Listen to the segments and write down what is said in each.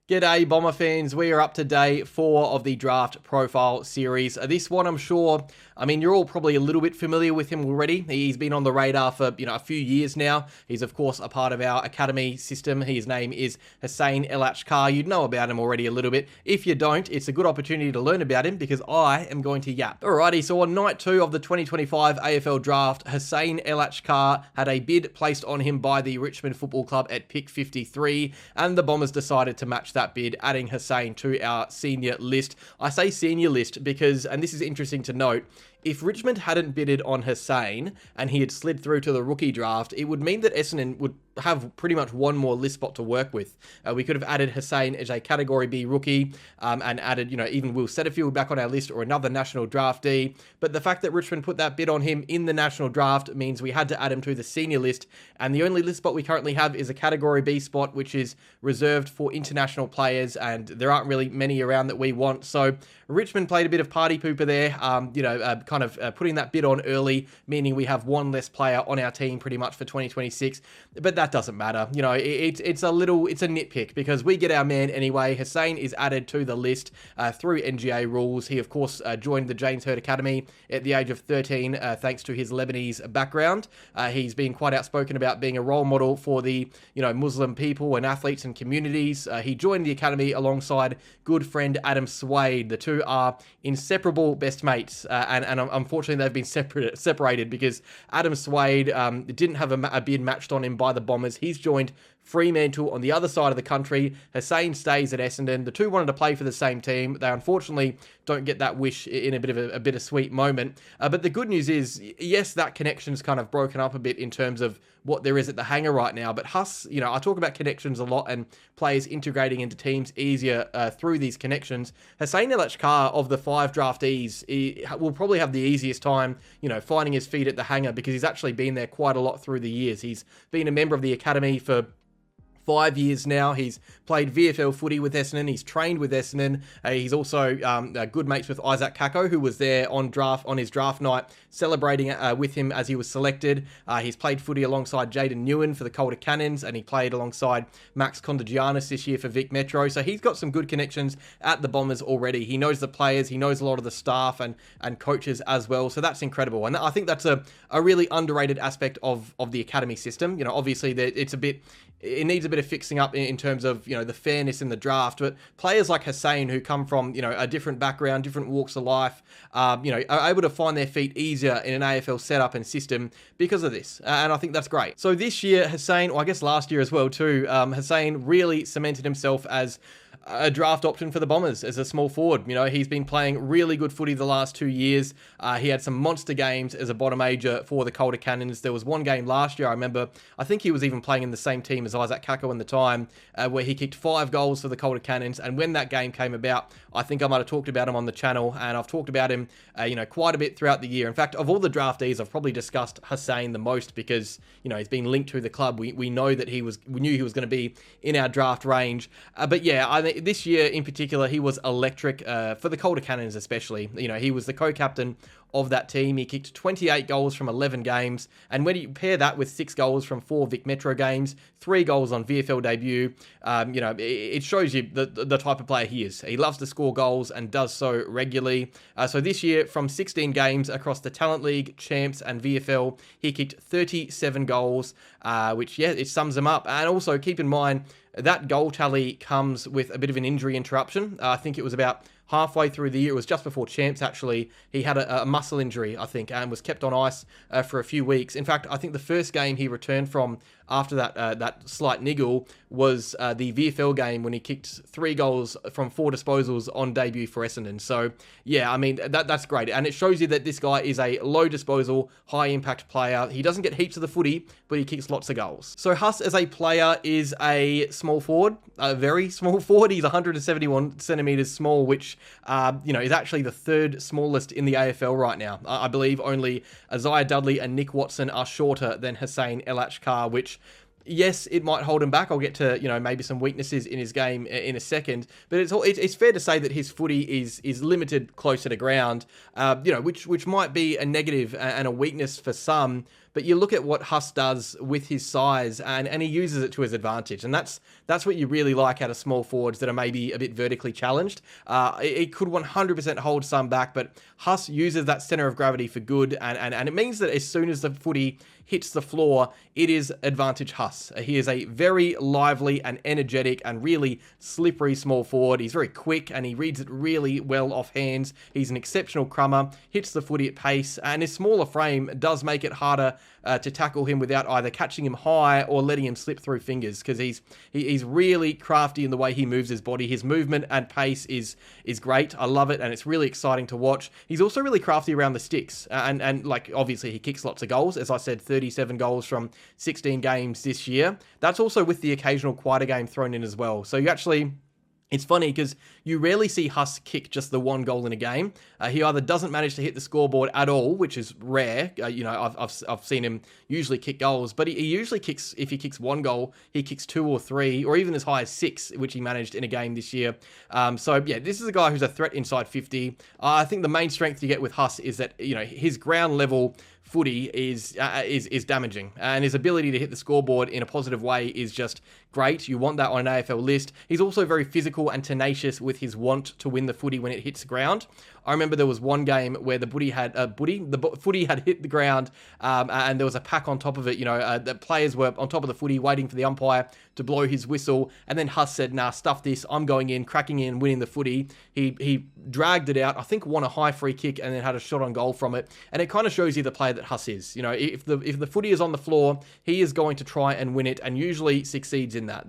G'day Bomber fans, we are up to day 4 of the draft profile series. This one I'm sure, you're all probably a little bit familiar with him already. He's been on the radar for, a few years now. He's of course a part of our academy system. His name is Hussien El Achkar. You'd know about him already a little bit. If you don't, it's a good opportunity to learn about him because I am going to yap. Alrighty, so on night 2 of the 2025 AFL Draft, Hussien El Achkar had a bid placed on him by the Richmond Football Club at pick 53, and the Bombers decided to match that bid, adding Hussien to our senior list. I say senior list because, and this is interesting to note, if Richmond hadn't bidded on Hussien and he had slid through to the rookie draft, it would mean that Essendon would have pretty much one more list spot to work with. We could have added Hussien as a Category B rookie and added, even Will Setterfield back on our list or another national draftee. But the fact that Richmond put that bid on him in the national draft means we had to add him to the senior list. And the only list spot we currently have is a Category B spot, which is reserved for international players. And there aren't really many around that we want. So Richmond played a bit of party pooper there, putting that bid on early, meaning we have one less player on our team pretty much for 2026. But that doesn't matter. It's a nitpick because we get our man anyway. Hussien is added to the list through NGA rules. He, of course, joined the James Hird Academy at the age of 13 thanks to his Lebanese background. He's been quite outspoken about being a role model for the, Muslim people and athletes and communities. He joined the academy alongside good friend Adam Swade. The two are inseparable best mates, and unfortunately they've been separated because Adam Swade didn't have a bid matched on him by the Bombers. He's joined Fremantle on the other side of the country. Hussien stays at Essendon. The two wanted to play for the same team. They unfortunately don't get that wish in a bit of a bittersweet moment. But the good news is, yes, that connection's kind of broken up a bit in terms of what there is at the hangar right now. But Huss, I talk about connections a lot and players integrating into teams easier through these connections. Hussien El Achkar of the 5 draftees will probably have the easiest time, finding his feet at the hangar because he's actually been there quite a lot through the years. He's been a member of the academy for 5 years now. He's played VFL footy with Essendon. He's trained with Essendon. He's also good mates with Isaac Kako, who was there on his draft night, celebrating with him as he was selected. He's played footy alongside Jaden Newen for the Calder Cannons, and he played alongside Max Condagianis this year for Vic Metro. So he's got some good connections at the Bombers already. He knows the players. He knows a lot of the staff and coaches as well. So that's incredible. And I think that's a really underrated aspect of the academy system. Obviously it needs a bit of fixing up in terms of, the fairness in the draft. But players like Hussien, who come from, a different background, different walks of life, are able to find their feet easier in an AFL setup and system because of this. And I think that's great. So this year, Hussien, I guess last year as well too, Hussien really cemented himself as a draft option for the Bombers as a small forward. He's been playing really good footy the last 2 years. He had some monster games as a bottom major for the Calder Cannons. There was one game last year, I think he was even playing in the same team as Isaac Kako in the time, where he kicked 5 goals for the Calder Cannons. And when that game came about, I think I might have talked about him on the channel, and I've talked about him, quite a bit throughout the year. In fact, of all the draftees, I've probably discussed Hussien the most because, he's been linked to the club. We know that we knew he was going to be in our draft range. But yeah, I think this year in particular, he was electric for the Calder Cannons especially. He was the co-captain of that team. He kicked 28 goals from 11 games, and when you pair that with 6 goals from 4 Vic Metro games, 3 goals on VFL debut, it shows you the type of player he is. He loves to score goals and does so regularly. So this year, from 16 games across the Talent League, Champs and VFL, he kicked 37 goals, which, it sums him up. And also keep in mind, that goal tally comes with a bit of an injury interruption. I think it was about halfway through the year. It was just before Champs, actually. He had a muscle injury, I think, and was kept on ice for a few weeks. In fact, I think the first game he returned from after that slight niggle was the VFL game when he kicked 3 goals from 4 disposals on debut for Essendon. So, yeah, that's great. And it shows you that this guy is a low disposal, high impact player. He doesn't get heaps of the footy, but he kicks lots of goals. So Huss as a player is a small forward, a very small forward. He's 171 centimetres small, which, is actually the 3rd smallest in the AFL right now. I believe only Isaiah Dudley and Nick Watson are shorter than Hussien El Achkar, which, yes, it might hold him back. I'll get to, maybe some weaknesses in his game in a second. But it's fair to say that his footy is limited closer to ground, which might be a negative and a weakness for some. but you look at what Huss does with his size, and he uses it to his advantage, and that's what you really like out of small forwards that are maybe a bit vertically challenged. It could 100% hold some back, but Huss uses that center of gravity for good, and it means that as soon as the footy hits the floor, it is advantage Huss. He is a very lively and energetic and really slippery small forward. He's very quick and he reads it really well off hands. He's an exceptional crummer, hits the footy at pace, and his smaller frame does make it harder to tackle him without either catching him high or letting him slip through fingers, because he's really crafty in the way he moves his body. His movement and pace is great. I love it, and it's really exciting to watch. He's also really crafty around the sticks, and like obviously he kicks lots of goals. As I said, 37 goals from 16 games this year. That's also with the occasional quieter game thrown in as well. So you actually... It's funny because you rarely see Huss kick just the one goal in a game. He either doesn't manage to hit the scoreboard at all, which is rare. I've seen him usually kick goals, but he usually kicks, if he kicks one goal, he kicks 2 or 3, or even as high as 6, which he managed in a game this year. This is a guy who's a threat inside 50. I think the main strength you get with Huss is that, his ground level footy is damaging, and his ability to hit the scoreboard in a positive way is just great. You want that on an AFL list. He's also very physical and tenacious with his want to win the footy when it hits the ground. I remember there was one game where the footy had hit the ground, and there was a pack on top of it. The players were on top of the footy waiting for the umpire to blow his whistle, and then Huss said, "Nah, stuff this. I'm going in, cracking in, winning the footy." He dragged it out. I think won a high free kick and then had a shot on goal from it. And it kind of shows you the player that Huss is. If the footy is on the floor, he is going to try and win it, and usually succeeds in that.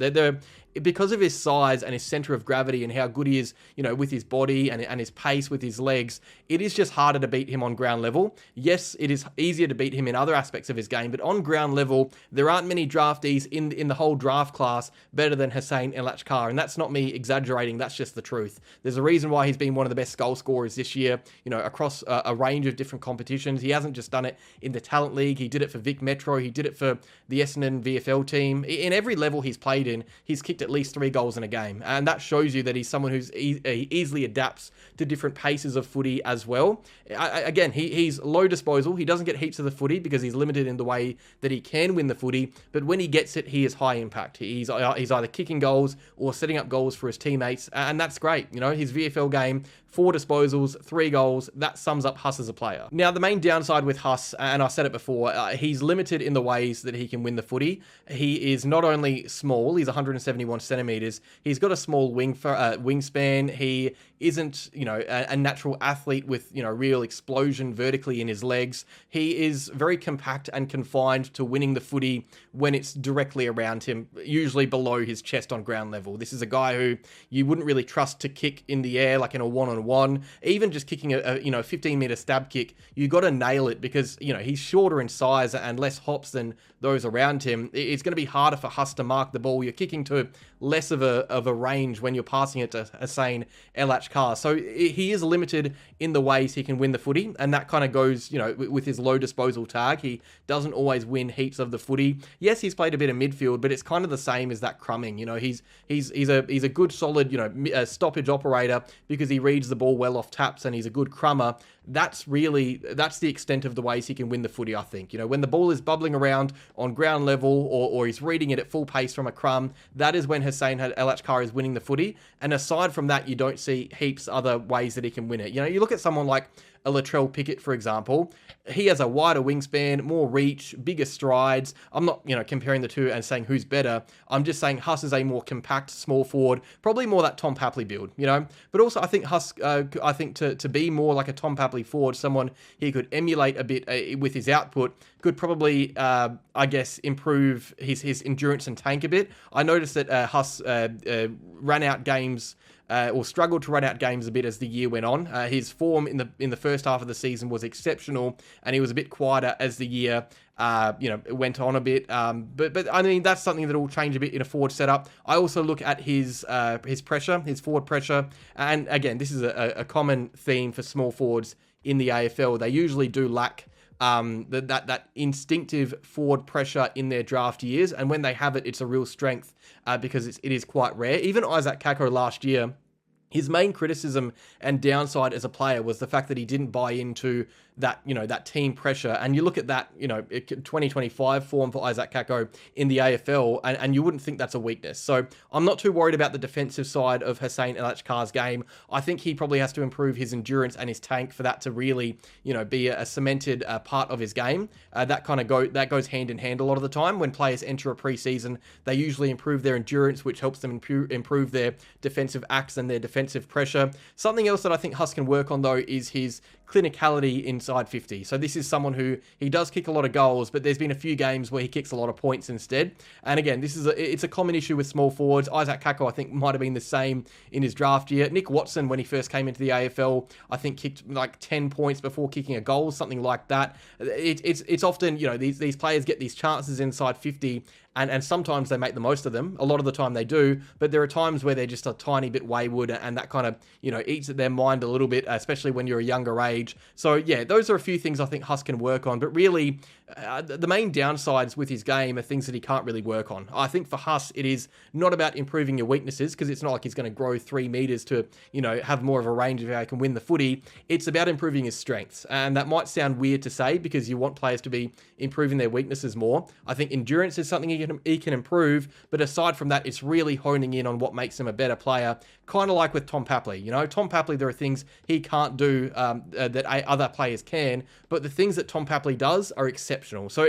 Because of his size and his center of gravity and how good he is, with his body and his pace with his legs, it is just harder to beat him on ground level. Yes, it is easier to beat him in other aspects of his game, but on ground level, there aren't many draftees in the whole draft class better than Hussien El Achkar, and that's not me exaggerating, that's just the truth. There's a reason why he's been one of the best goal scorers this year, across a range of different competitions. He hasn't just done it in the Talent League, he did it for Vic Metro, he did it for the Essendon VFL team. In every level he's played in, he's kicked at least 3 goals in a game, and that shows you that he's someone who's easily adapts to different paces of footy as well. Again, he's low disposal. He doesn't get heaps of the footy because he's limited in the way that he can win the footy, but when he gets it, he is high impact. He's either kicking goals or setting up goals for his teammates, and that's great. His VFL game, 4 disposals, 3 goals, that sums up Huss as a player. Now, the main downside with Huss, and I said it before, he's limited in the ways that he can win the footy. He is not only small, he's 171 centimeters, he's got a small wingspan, he isn't, a natural athlete with, real explosion vertically in his legs. He is very compact and confined to winning the footy when it's directly around him, usually below his chest on ground level. This is a guy who you wouldn't really trust to kick in the air, like in a one-on-one, even just kicking a 15-meter stab kick. You got to nail it because, he's shorter in size and less hops than those around him. It's going to be harder for Huss to mark the ball. You're kicking to less of a range when you're passing it to Hussien El Achkar. So he is limited in the ways he can win the footy, and that kind of goes, with his low disposal tag. He doesn't always win heaps of the footy. Yes, he's played a bit of midfield, but it's kind of the same as that crumbing. He's a good solid, stoppage operator because he reads the ball well off taps, and he's a good crummer. That's the extent of the ways he can win the footy, I think. When the ball is bubbling around on ground level or he's reading it at full pace from a crumb, that is when Hussien El Achkar is winning the footy. And aside from that, you don't see heaps other ways that he can win it. You look at someone like a Latrell Pickett, for example. He has a wider wingspan, more reach, bigger strides. I'm not, comparing the two and saying who's better. I'm just saying Huss is a more compact, small forward, probably more that Tom Papley build, But also, I think Huss, to be more like a Tom Papley forward, someone he could emulate a bit with his output, could probably, improve his endurance and tank a bit. I noticed that Huss ran out games or struggled to run out games a bit as the year went on. His form in the first half of the season was exceptional, and he was a bit quieter as the year went on a bit. But I mean, that's something that will change a bit in a forward setup. I also look at his pressure, his forward pressure, and again, this is a common theme for small forwards in the AFL. They usually do lack that instinctive forward pressure in their draft years, and when they have it, it's a real strength because it is quite rare. Even Isaac Kako last year His main criticism and downside as a player was the fact that he didn't buy into that, that team pressure. And you look at that, 2025 form for Isaac Kako in the AFL, and you wouldn't think that's a weakness. So I'm not too worried about the defensive side of Hussien El Achkar's game. I think he probably has to improve his endurance and his tank for that to really, be a cemented part of his game. That goes hand in hand a lot of the time. When players enter a preseason, they usually improve their endurance, which helps them improve their defensive acts and their defensive pressure. Something else that I think Huss can work on, though, is his clinicality inside 50. So this is someone who, he does kick a lot of goals, but there's been a few games where he kicks a lot of points instead. And again, it's a common issue with small forwards. Isaac Kako, I think, might have been the same in his draft year. Nick Watson, when he first came into the AFL, I think kicked like 10 points before kicking a goal, something like that. It's often, these players get these chances inside 50, and sometimes they make the most of them. A lot of the time they do, but there are times where they're just a tiny bit wayward, and that kind of, eats at their mind a little bit, especially when you're a younger age. So yeah, those are a few things I think Huss can work on, but really, the main downsides with his game are things that he can't really work on. I think for Huss, it is not about improving your weaknesses, because it's not like he's going to grow 3 meters to, have more of a range of how he can win the footy. It's about improving his strengths, and that might sound weird to say because you want players to be improving their weaknesses more. I think endurance is something he can improve, but aside from that, it's really honing in on what makes him a better player, kind of like with Tom Papley. Tom Papley, there are things he can't do that other players can, but the things that Tom Papley does are exceptional. So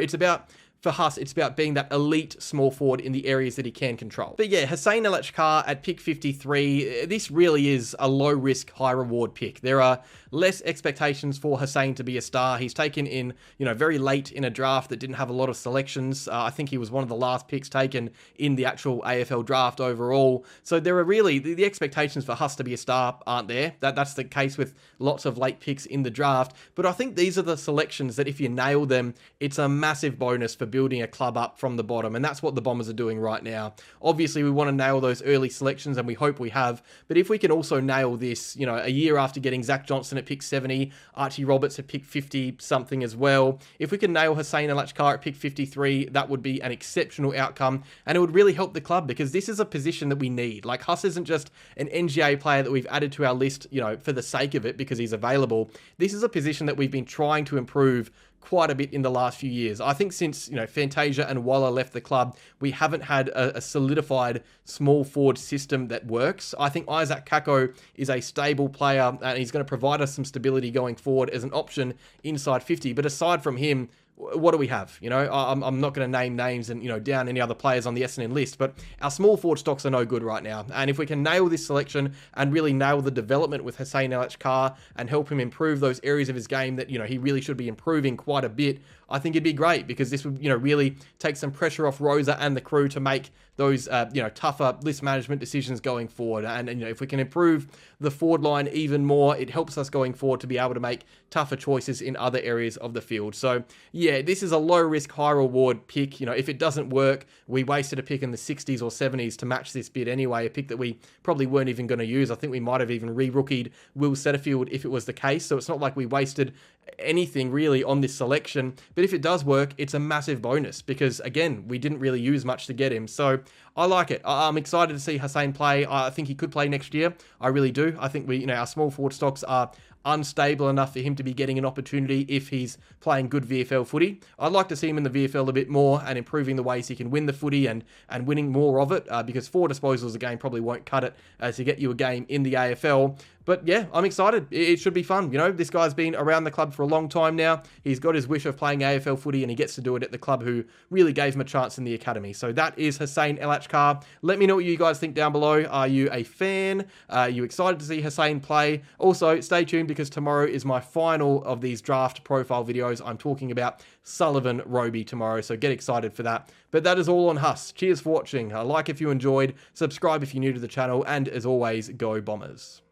for Huss, it's about being that elite small forward in the areas that he can control. But yeah, Hussien El Achkar at pick 53, this really is a low-risk, high-reward pick. There are less expectations for Hussien to be a star. He's taken in, very late in a draft that didn't have a lot of selections. I think he was one of the last picks taken in the actual AFL draft overall. So there are really, the expectations for Huss to be a star aren't there. That's the case with lots of late picks in the draft. But I think these are the selections that if you nail them, it's a massive bonus for building a club up from the bottom, and that's what the Bombers are doing right now. Obviously, we want to nail those early selections, and we hope we have, but if we can also nail this, a year after getting Zach Johnson at pick 70, Archie Roberts at pick 50-something as well, if we can nail Hussien El Achkar at pick 53, that would be an exceptional outcome, and it would really help the club, because this is a position that we need. Like, Huss isn't just an NGA player that we've added to our list, for the sake of it, because he's available. This is a position that we've been trying to improve quite a bit in the last few years. I think since, Fantasia and Waller left the club, we haven't had a solidified small forward system that works. I think Isaac Kako is a stable player, and he's going to provide us some stability going forward as an option inside 50. But aside from him, what do we have? I'm not going to name names and, down any other players on the Essendon list, but our small forward stocks are no good right now. And if we can nail this selection and really nail the development with Hussien El Achkar and help him improve those areas of his game that, he really should be improving quite a bit, I think it'd be great, because this would, really take some pressure off Rosa and the crew to make those, tougher list management decisions going forward. And if we can improve the forward line even more, it helps us going forward to be able to make tougher choices in other areas of the field. So yeah, this is a low risk, high reward pick. If it doesn't work, we wasted a pick in the 60s or 70s to match this bid anyway, a pick that we probably weren't even going to use. I think we might have even re-rookied Will Setterfield if it was the case. So it's not like we wasted anything really on this selection, but if it does work, it's a massive bonus, because again, we didn't really use much to get him. So I like it. I'm excited to see Hussien play. I think he could play next year. I really do. I think our small forward stocks are unstable enough for him to be getting an opportunity if he's playing good VFL footy. I'd like to see him in the VFL a bit more and improving the ways he can win the footy and winning more of it, because 4 disposals a game probably won't cut it to get you a game in the AFL. But yeah, I'm excited. It should be fun. This guy's been around the club for a long time now. He's got his wish of playing AFL footy, and he gets to do it at the club who really gave him a chance in the academy. So that is Hussien El Achkar. Let me know what you guys think down below. Are you a fan? Are you excited to see Hussien play? Also, stay tuned, because tomorrow is my final of these draft profile videos. I'm talking about Sullivan Roby tomorrow, so get excited for that. But that is all on Huss. Cheers for watching. Like if you enjoyed, subscribe if you're new to the channel, and as always, go Bombers.